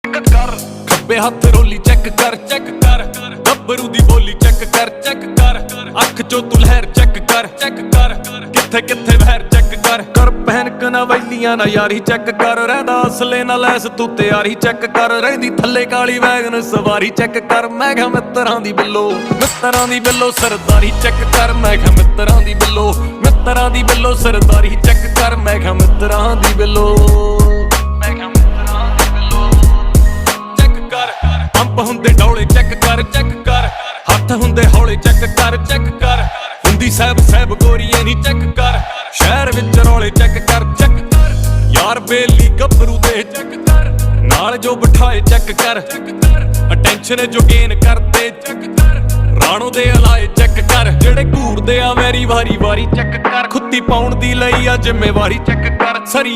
ਕਰ ਖੱਬੇ ਹੱਥ ਰੋਲੀ ਚੈੱਕ ਕਰ ਗੱਭਰੂ ਦੀ ਬੋਲੀ ਚੈੱਕ ਕਰ ਅੱਖ ਚੋਂ ਤੂੰ ਲਹਿਰ ਚੈੱਕ ਕਰ ਕਿੱਥੇ ਕਿੱਥੇ ਵਹਿਰ ਚੈੱਕ ਕਰ ਪਹਿਨਕ ਨਾ ਵੈਲੀਆਂ ਨਾ ਯਾਰੀ ਚੈੱਕ ਕਰ ਰਹਿੰਦਾ ਅਸਲੇ ਨਾਲ ਲੈਸ ਤੂੰ ਤਿਆਰੀ ਚੈੱਕ ਕਰ ਰਹਿੰਦੀ ਥੱਲੇ ਕਾਲੀ ਵੈਗਨ ਸਵਾਰੀ ਚੈੱਕ ਕਰ ਮੈਂ ਕਿਹਾ ਮਿੱਤਰਾਂ ਦੀ ਬਿੱਲੋ ਸਰਦਾਰੀ ਚੈੱਕ ਕਰ ਮੈਂ ਕਿਹਾ ਮਿੱਤਰਾਂ ਦੀ ਬਿੱਲੋ ਸਰਦਾਰੀ ਚੈੱਕ ਕਰ ਮੈਂ ਕਿਹਾ ਮਿੱਤਰਾਂ ਦੀ ਬਿੱਲੋ ਪੰਪ ਹੁੰਦੇ ਡੌਲੇ ਚੈੱਕ ਕਰ ਹੱਥ ਹੁੰਦੇ ਹੌਲੇ ਚੈੱਕ ਕਰ ਹੁੰਦੀ ਸਹਿਬ ਗੋਰੀਏ ਨੀ ਚੈੱਕ ਕਰ ਸ਼ਹਿਰ ਵਿੱਚ ਰੌਲੇ ਚੈੱਕ ਕਰ ਯਾਰ ਬੇਲੀ ਗੱਭਰੂ ਦੇ ਚੈੱਕ ਕਰ ਨਾਲ ਜੋ ਬਿਠਾਏ ਚੈੱਕ ਕਰ ਅਟੈਂਸ਼ਨ ਜੋ ਗੇਨ ਕਰਦੇ ਚੈੱਕ ਕਰ ਰਾਣੋ ਦੇ ਅਲਾਏ ਚੈੱਕ ਕਰ ਜਿਹੜੇ ਘੂਰਦੇ ਆ ਮੇਰੀ ਵਾਰੀ ਚੈੱਕ ਕਰ ਖੁੱਤੀ ਪਾਉਣ ਦੀ ਲਈ ਆ ਜ਼ਿੰਮੇਵਾਰੀ ਚੈੱਕ ਕਰ ਸਰੀ